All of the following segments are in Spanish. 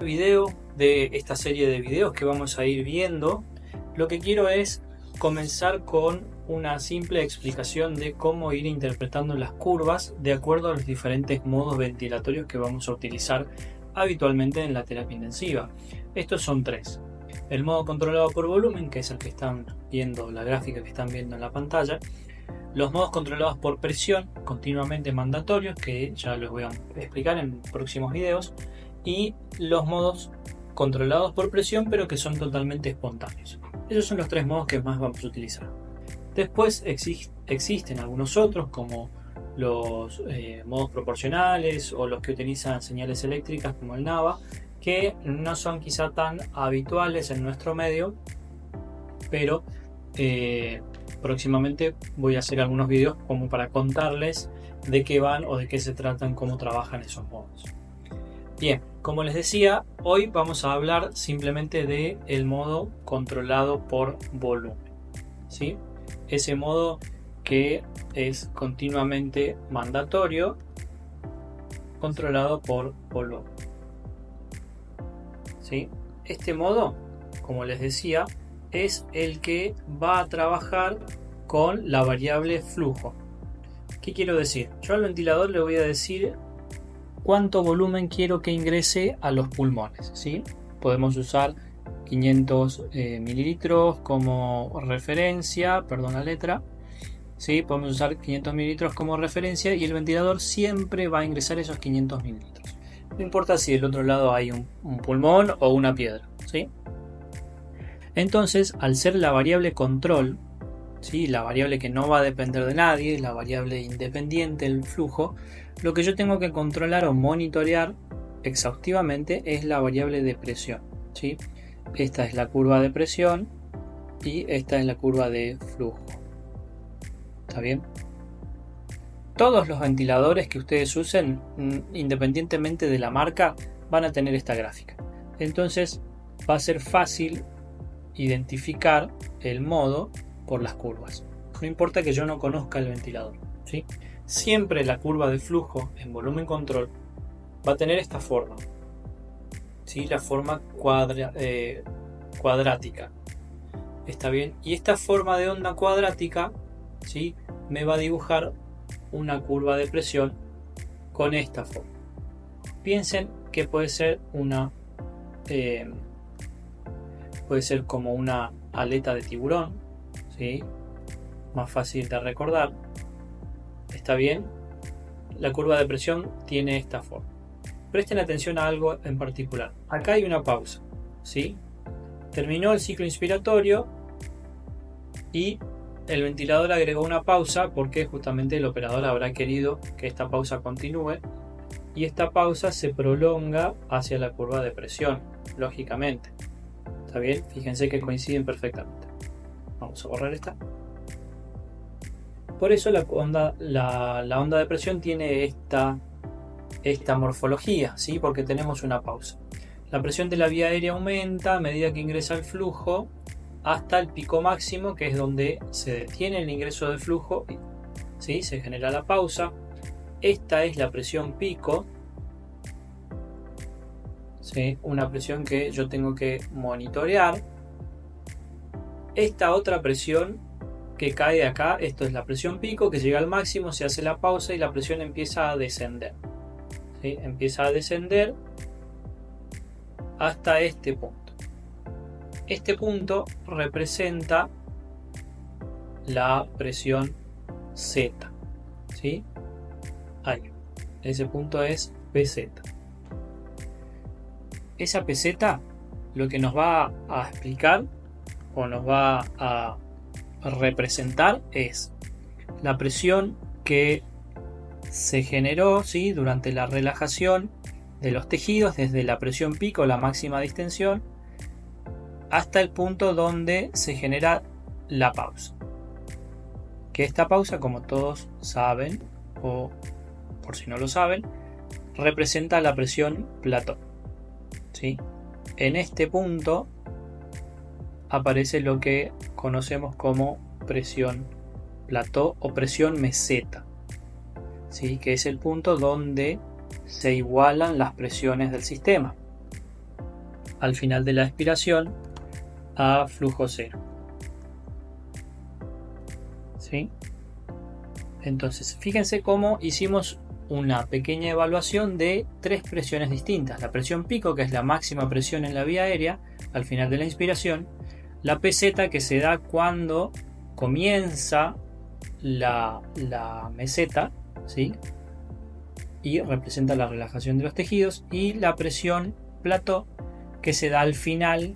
Video de esta serie de videos que vamos a ir viendo, lo que quiero es comenzar con una simple explicación de cómo ir interpretando las curvas de acuerdo a los diferentes modos ventilatorios que vamos a utilizar habitualmente en la terapia intensiva. Estos son tres: el modo controlado por volumen, que es el que están viendo, la gráfica que están viendo en la pantalla; los modos controlados por presión, continuamente mandatorios, que ya los voy a explicar en próximos videos; y los modos controlados por presión pero que son totalmente espontáneos. Esos son los tres modos que más vamos a utilizar. Después existen algunos otros, como los modos proporcionales o los que utilizan señales eléctricas, como el NAVA, que no son quizá tan habituales en nuestro medio, pero próximamente voy a hacer algunos videos como para contarles de qué van o de qué se tratan, cómo trabajan esos modos. Bien, como les decía, hoy vamos a hablar simplemente de el modo controlado por volumen, ¿sí? Ese modo que es continuamente mandatorio, controlado por volumen, ¿sí? Este modo, como les decía, es el que va a trabajar con la variable flujo. ¿Qué quiero decir? Yo al ventilador le voy a decir cuánto volumen quiero que ingrese a los pulmones, ¿sí? Podemos usar 500 mililitros como referencia, perdón la letra, ¿sí? Podemos usar 500 mililitros como referencia y el ventilador siempre va a ingresar esos 500 mililitros. No importa si del otro lado hay un pulmón o una piedra, ¿sí? Entonces, al ser la variable control, ¿sí? La variable que no va a depender de nadie, la variable independiente del flujo, lo que yo tengo que controlar o monitorear exhaustivamente es la variable de presión, ¿sí? Esta es la curva de presión y esta es la curva de flujo. ¿Está bien? Todos los ventiladores que ustedes usen, independientemente de la marca, van a tener esta gráfica. Entonces va a ser fácil identificar el modo por las curvas. No importa que yo no conozca el ventilador, ¿sí? Siempre la curva de flujo en volumen control va a tener esta forma, ¿sí? La forma cuadrática. ¿Está bien? Y esta forma de onda cuadrática, ¿sí? Me va a dibujar una curva de presión con esta forma. Piensen que puede ser como una aleta de tiburón, ¿sí? Más fácil de recordar. ¿Está bien? La curva de presión tiene esta forma. Presten atención a algo en particular. Acá hay una pausa, ¿sí? Terminó el ciclo inspiratorio y el ventilador agregó una pausa porque justamente el operador habrá querido que esta pausa continúe, y esta pausa se prolonga hacia la curva de presión, lógicamente. ¿Está bien? Fíjense que coinciden perfectamente. Vamos a borrar esta. Por eso la onda de presión tiene esta morfología, ¿sí? Porque tenemos una pausa. La presión de la vía aérea aumenta a medida que ingresa el flujo hasta el pico máximo, que es donde se detiene el ingreso de flujo, ¿sí? Se genera la pausa. Esta es la presión pico, ¿sí? Una presión que yo tengo que monitorear. Esta otra presión que cae acá, esto es la presión pico, que llega al máximo, se hace la pausa y la presión empieza a descender, ¿sí? Empieza a descender hasta este punto. Este punto representa la presión Z, ¿sí? Ahí. Ese punto es PZ. Esa PZ lo que nos va a explicar o nos va a representar es la presión que se generó, ¿sí? Durante la relajación de los tejidos, desde la presión pico, la máxima distensión, hasta el punto donde se genera la pausa. Que esta pausa, como todos saben, o por si no lo saben, representa la presión plató, ¿sí? En este punto aparece lo que conocemos como presión plató o presión meseta, ¿sí? Que es el punto donde se igualan las presiones del sistema. al final de la expiración a flujo cero. ¿Sí? Entonces, fíjense cómo hicimos una pequeña evaluación de 3 presiones distintas. La presión pico, que es la máxima presión en la vía aérea al final de la inspiración. La PZ, que se da cuando comienza la meseta, ¿sí? Y representa la relajación de los tejidos. Y la presión plató, que se da al final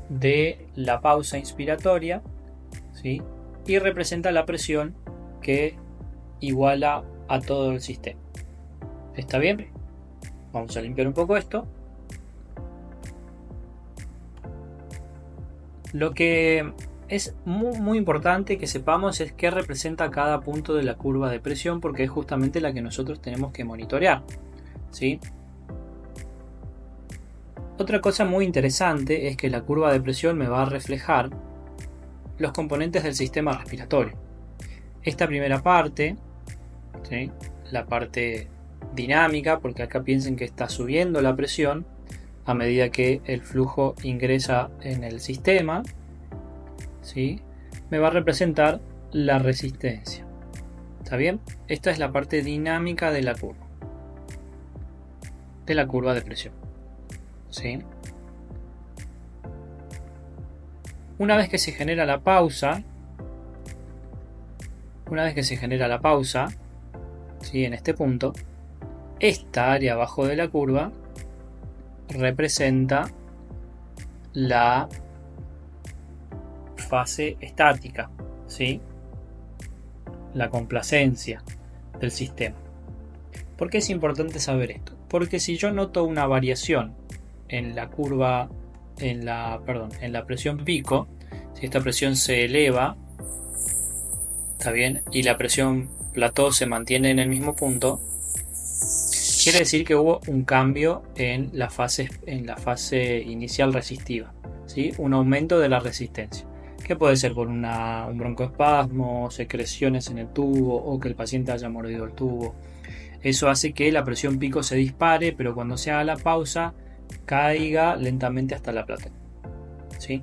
de la pausa inspiratoria, ¿sí? Y representa la presión que iguala a todo el sistema. ¿Está bien? Vamos a limpiar un poco esto. Lo que es muy importante que sepamos es qué representa cada punto de la curva de presión, porque es justamente la que nosotros tenemos que monitorear, ¿sí? Otra cosa muy interesante es que la curva de presión me va a reflejar los componentes del sistema respiratorio. Esta primera parte, ¿sí? La parte dinámica, porque acá piensen que está subiendo la presión a medida que el flujo ingresa en el sistema, ¿sí? Me va a representar la resistencia. ¿Está bien? Esta es la parte dinámica de la curva de presión, ¿sí? Una vez que se genera la pausa, ¿sí? En este punto, esta área abajo de la curva representa la fase estática, ¿sí? La complacencia del sistema. ¿Por qué es importante saber esto? Porque si yo noto una variación en la curva, en la presión pico, si esta presión se eleva, ¿está bien? Y la presión plató se mantiene en el mismo punto, quiere decir que hubo un cambio en la fase inicial resistiva, ¿sí? Un aumento de la resistencia, que puede ser por un broncoespasmo, secreciones en el tubo o que el paciente haya mordido el tubo. Eso hace que la presión pico se dispare, pero cuando se haga la pausa caiga lentamente hasta la plató, ¿sí?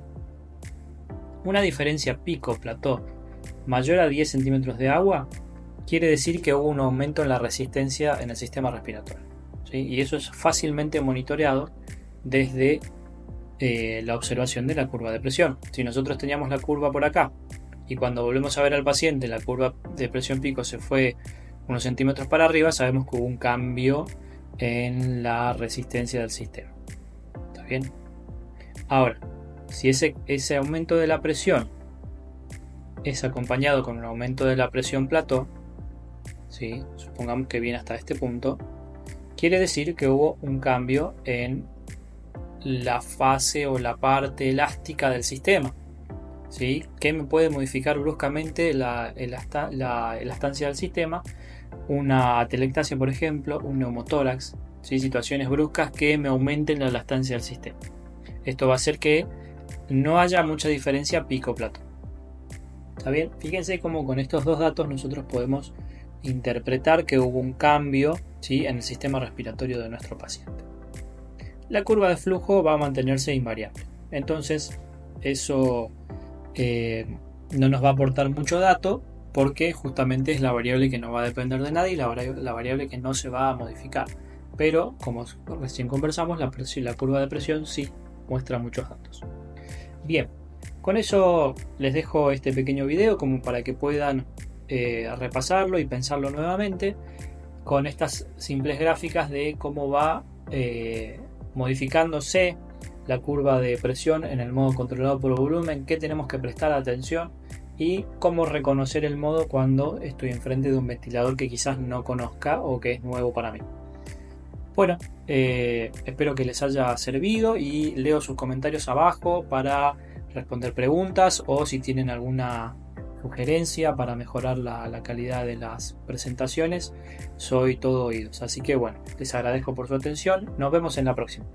Una diferencia pico-plató mayor a 10 centímetros de agua quiere decir que hubo un aumento en la resistencia en el sistema respiratorio, ¿sí? Y eso es fácilmente monitoreado desde la observación de la curva de presión. Si nosotros teníamos la curva por acá y cuando volvemos a ver al paciente la curva de presión pico se fue unos centímetros para arriba, sabemos que hubo un cambio en la resistencia del sistema. ¿Está bien? Ahora, si ese aumento de la presión es acompañado con un aumento de la presión plató, ¿sí? Supongamos que viene hasta este punto, quiere decir que hubo un cambio en la fase o la parte elástica del sistema, ¿sí? Que me puede modificar bruscamente la elastancia del sistema, una atelectasia, por ejemplo, un neumotórax, ¿sí? Situaciones bruscas que me aumenten la elastancia del sistema. Esto va a hacer que no haya mucha diferencia pico-plató. ¿Está bien? Fíjense cómo con estos dos datos nosotros podemos interpretar que hubo un cambio, ¿sí? En el sistema respiratorio de nuestro paciente. La curva de flujo va a mantenerse invariable. Entonces, eso no nos va a aportar mucho dato porque justamente es la variable que no va a depender de nadie y la variable que no se va a modificar. Pero, como recién conversamos, la curva de presión sí muestra muchos datos. Bien, con eso les dejo este pequeño video como para que puedan repasarlo y pensarlo nuevamente con estas simples gráficas de cómo va modificándose la curva de presión en el modo controlado por volumen, qué tenemos que prestar atención y cómo reconocer el modo cuando estoy enfrente de un ventilador que quizás no conozca o que es nuevo para mí. Bueno, espero que les haya servido y leo sus comentarios abajo para responder preguntas o si tienen alguna sugerencia para mejorar la calidad de las presentaciones, soy todo oídos. Así que bueno, les agradezco por su atención, nos vemos en la próxima.